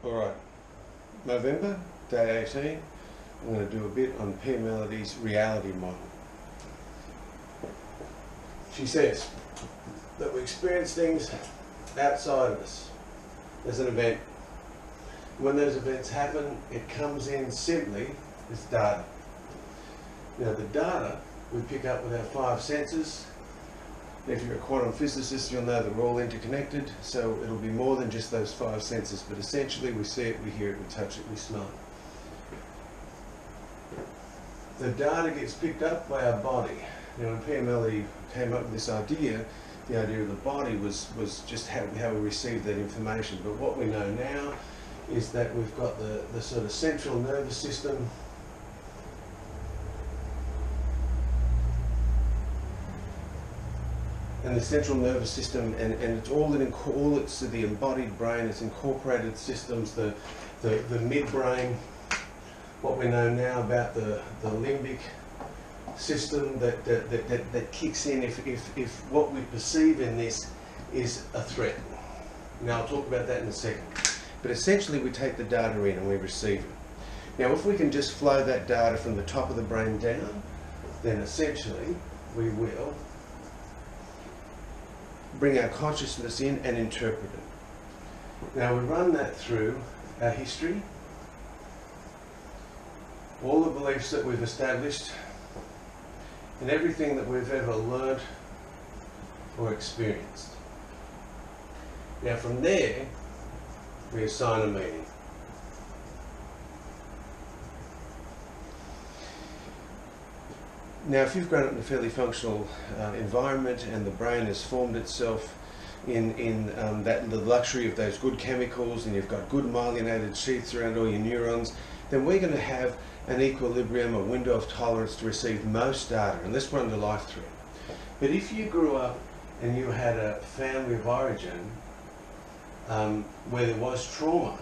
Alright, Movember, day 18, I'm going to do a bit on P. Melody's reality model. She says that we experience things outside of us. There's an event. When those events happen, it comes in simply as data. Now the data we pick up with our five senses. If you're a quantum physicist, you'll know that we're all interconnected, so it'll be more than just those five senses, but essentially we see it, we hear it, we touch it, we smell it. The data gets picked up by our body. Now when P. Melody came up with this idea, the idea of the body was just how we receive that information. But what we know now is that we've got the sort of central nervous system, and the central nervous system, and it's it's the embodied brain, it's incorporated systems, the midbrain, what we know now about the limbic system that kicks in if what we perceive in this is a threat. Now I'll talk about that in a second. But essentially we take the data in and we receive it. Now if we can just flow that data from the top of the brain down, then essentially we will bring our consciousness in and interpret it. Now we run that through our history, all the beliefs that we've established, and everything that we've ever learned or experienced. Now from there, we assign a meaning. Now if you've grown up in a fairly functional environment and the brain has formed itself in the luxury of those good chemicals, and you've got good myelinated sheaths around all your neurons, then we're going to have an equilibrium, a window of tolerance to receive most data, unless we're under life threat. But if you grew up and you had a family of origin where there was trauma,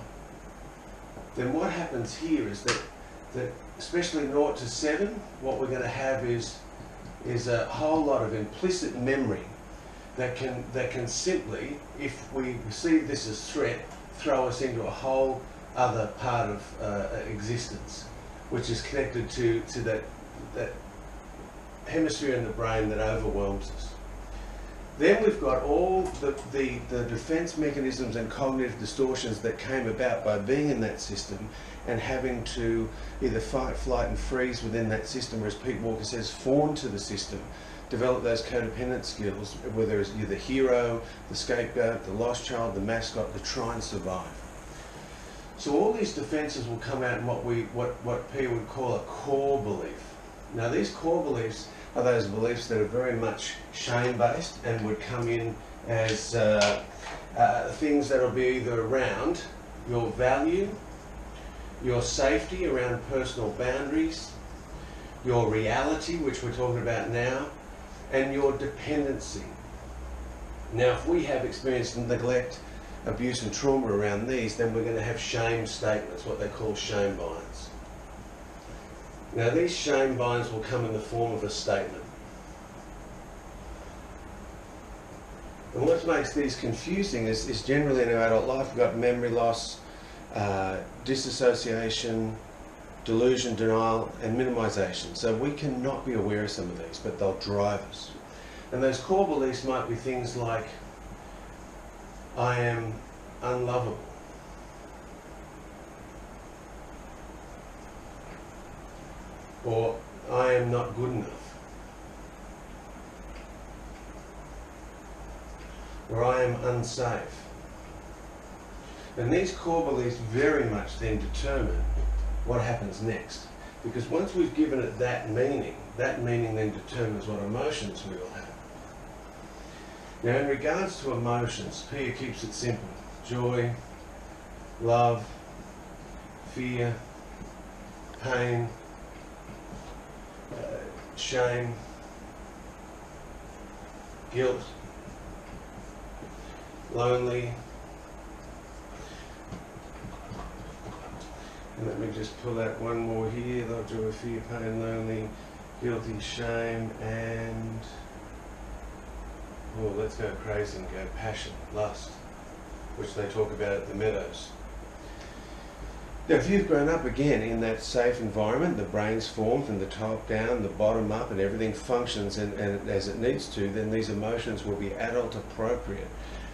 then what happens here is that especially 0 to 7, what we're going to have is a whole lot of implicit memory that can simply, if we receive this as threat, throw us into a whole other part of existence, which is connected to that hemisphere in the brain that overwhelms us. Then we've got all the defense mechanisms and cognitive distortions that came about by being in that system and having to either fight, flight and freeze within that system, or as Pete Walker says, fawn to the system, develop those codependent skills, whether it's you're the hero, the scapegoat, the lost child, the mascot, to try and survive. So all these defenses will come out in what P would call a core belief. Now these core beliefs are those beliefs that are very much shame-based and would come in as things that will be either around your value, your safety around personal boundaries, your reality, which we're talking about now, and your dependency. Now if we have experienced neglect, abuse and trauma around these, then we're going to have shame statements, what they call shame binds. Now these shame binds will come in the form of a statement. And what makes these confusing is generally in our adult life we've got memory loss, disassociation, delusion, denial and minimization. So we cannot be aware of some of these, but they'll drive us. And those core beliefs might be things like, I am unlovable. Or I am not good enough. Or I am unsafe. And these core beliefs very much then determine what happens next. Because once we've given it that meaning then determines what emotions we will have. Now in regards to emotions, Pia keeps it simple. Joy, love, fear, pain, shame, guilt, lonely. And let me just pull out one more here. They'll do a fear, pain, lonely, guilty, shame, and oh, let's go crazy and go passion, lust, which they talk about at the Meadows. Now, if you've grown up again in that safe environment, the brain's formed from the top down, the bottom up, and everything functions and as it needs to, then these emotions will be adult appropriate.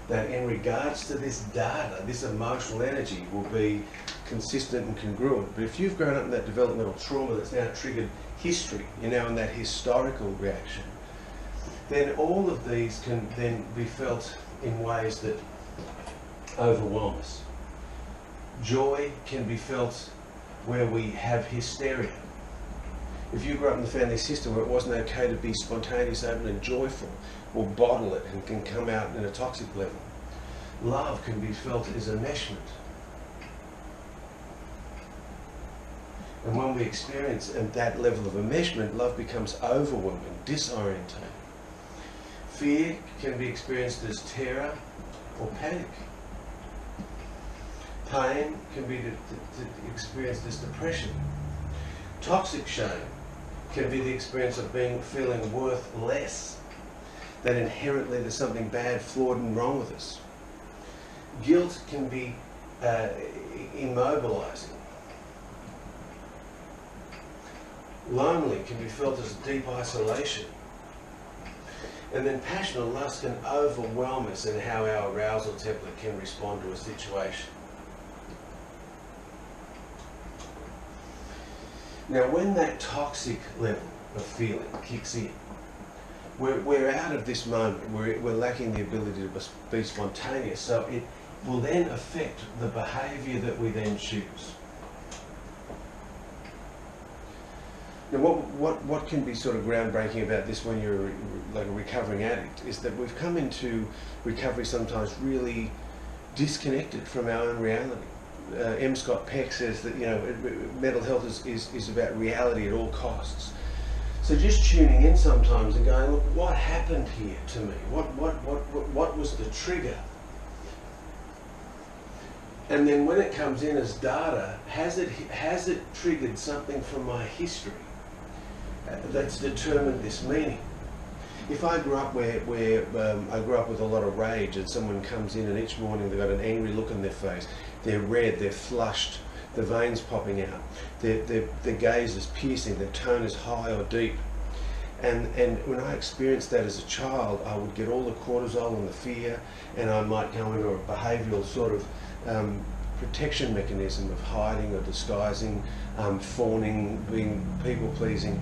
That in regards to this data, this emotional energy will be consistent and congruent. But if you've grown up in that developmental trauma that's now triggered history, you're now in that historical reaction, then all of these can then be felt in ways that overwhelm us. Joy can be felt where we have hysteria. If you grew up in the family system where it wasn't okay to be spontaneous, open and joyful, we'll bottle it and can come out in a toxic level. Love can be felt as enmeshment. And when we experience at that level of enmeshment, love becomes overwhelming, disorientating. Fear can be experienced as terror or panic. Pain can be experienced as depression. Toxic shame can be the experience of feeling worth less, that inherently there's something bad, flawed and wrong with us. Guilt can be immobilizing. Lonely can be felt as deep isolation. And then passion or lust can overwhelm us in how our arousal template can respond to a situation. Now, when that toxic level of feeling kicks in, we're out of this moment. We're lacking the ability to be spontaneous. So it will then affect the behaviour that we then choose. Now, what can be sort of groundbreaking about this when you're like a recovering addict is that we've come into recovery sometimes really disconnected from our own reality. M. Scott Peck says that, mental health is about reality at all costs. So just tuning in sometimes and going, look, what happened here to me? What was the trigger? And then when it comes in as data, has it triggered something from my history that's determined this meaning? If I grew up where I grew up with a lot of rage, and someone comes in and each morning they've got an angry look on their face, they're red, they're flushed, the veins popping out, their gaze is piercing, their tone is high or deep. And when I experienced that as a child, I would get all the cortisol and the fear, and I might go into a behavioural sort of protection mechanism of hiding or disguising, fawning, being people-pleasing.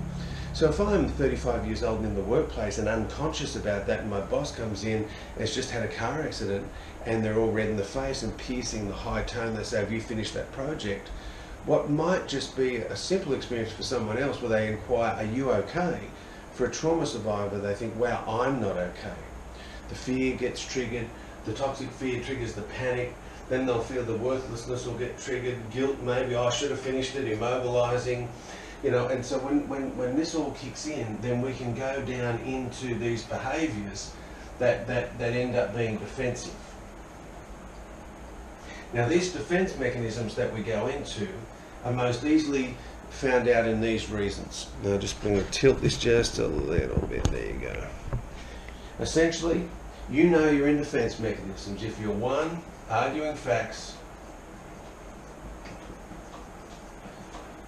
So if I'm 35 years old and in the workplace and unconscious about that, and my boss comes in and has just had a car accident and they're all red in the face and piercing the high tone, they say, have you finished that project? What might just be a simple experience for someone else where they inquire, are you okay? For a trauma survivor, they think, wow, I'm not okay. The fear gets triggered, the toxic fear triggers the panic, then they'll feel the worthlessness will get triggered, guilt, maybe I should have finished it, immobilizing. And so when this all kicks in, then we can go down into these behaviours that end up being defensive. Now, these defence mechanisms that we go into are most easily found out in these reasons. Now, just tilt this just a little bit. There you go. Essentially, you know you're in defence mechanisms if you're 1, arguing facts,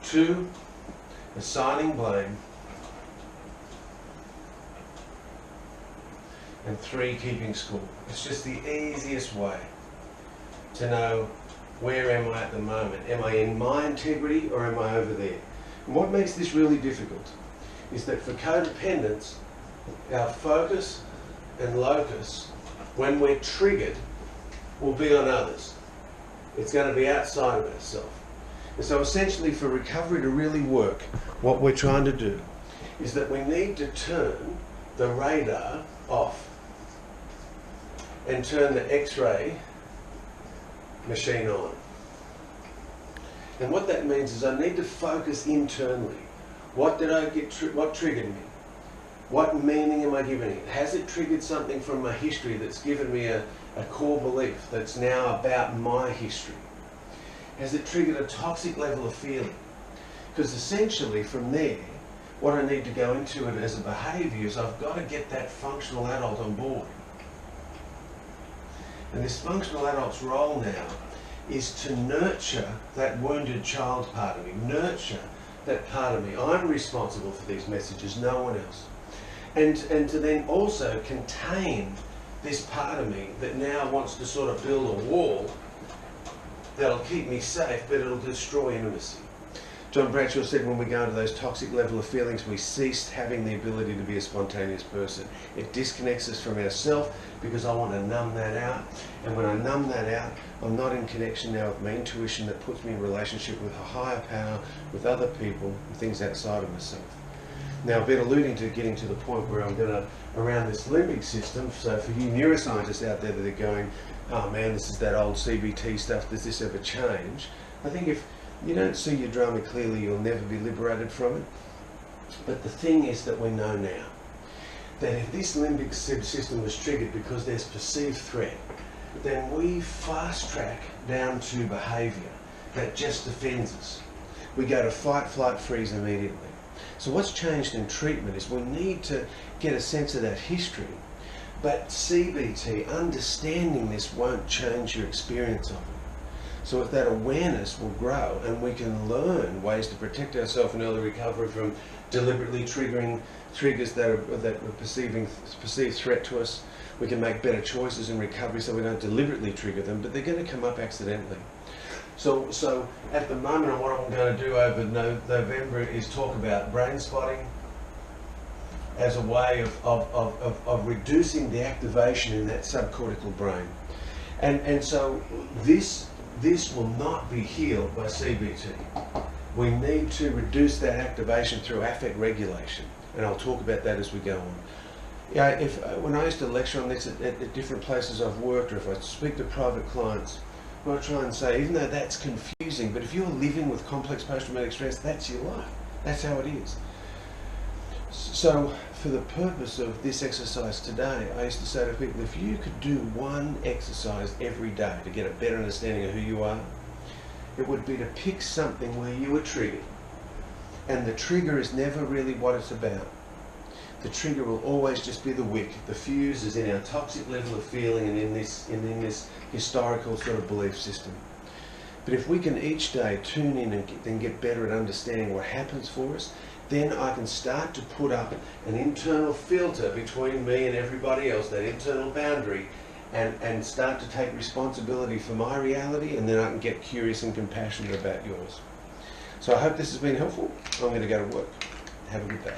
2, assigning blame, and 3, keeping score. It's just the easiest way to know, where am I at the moment? Am I in my integrity or am I over there? And what makes this really difficult is that for codependents, our focus and locus, when we're triggered, will be on others. It's going to be outside of ourselves. And so essentially, for recovery to really work, what we're trying to do is that we need to turn the radar off and turn the X-ray machine on. And what that means is I need to focus internally. What did I get? What triggered me? What meaning am I giving it? Has it triggered something from my history that's given me a core belief that's now about my history? Has it triggered a toxic level of feeling? Because essentially from there, what I need to go into it as a behaviour is I've got to get that functional adult on board. And this functional adult's role now is to nurture that wounded child part of me, nurture that part of me. I'm responsible for these messages, no one else. And to then also contain this part of me that now wants to sort of build a wall that'll keep me safe, but it'll destroy intimacy. John Bradshaw said when we go into those toxic level of feelings, we cease having the ability to be a spontaneous person. It disconnects us from ourselves because I want to numb that out. And when I numb that out, I'm not in connection now with my intuition that puts me in relationship with a higher power, with other people, and things outside of myself. Now, I've been alluding to getting to the point where I'm going to, around this limbic system, so for you neuroscientists out there that are going, oh man, this is that old CBT stuff, does this ever change? I think if you don't see your drama clearly, you'll never be liberated from it. But the thing is that we know now that if this limbic system was triggered because there's perceived threat, then we fast track down to behaviour that just defends us. We go to fight, flight, freeze immediately. So what's changed in treatment is we need to get a sense of that history. But CBT, understanding this, won't change your experience of it. So if that awareness will grow and we can learn ways to protect ourselves in early recovery from deliberately triggering triggers that are perceived threat to us, we can make better choices in recovery so we don't deliberately trigger them, but they're going to come up accidentally. So at the moment, what I'm going to do over November is talk about brain spotting as a way of reducing the activation in that subcortical brain. And so this will not be healed by CBT. We need to reduce that activation through affect regulation, and I'll talk about that as we go on. Yeah, when I used to lecture on this at different places I've worked, or if I speak to private clients, I try and say, even though that's confusing, but if you're living with complex post-traumatic stress, that's your life. That's how it is. So, for the purpose of this exercise today, I used to say to people, if you could do one exercise every day to get a better understanding of who you are, it would be to pick something where you were triggered. And the trigger is never really what it's about. The trigger will always just be the wick. The fuse is in our toxic level of feeling and in this historical sort of belief system. But if we can each day tune in and then get better at understanding what happens for us, then I can start to put up an internal filter between me and everybody else, that internal boundary, and start to take responsibility for my reality, and then I can get curious and compassionate about yours. So I hope this has been helpful. I'm going to go to work. Have a good day.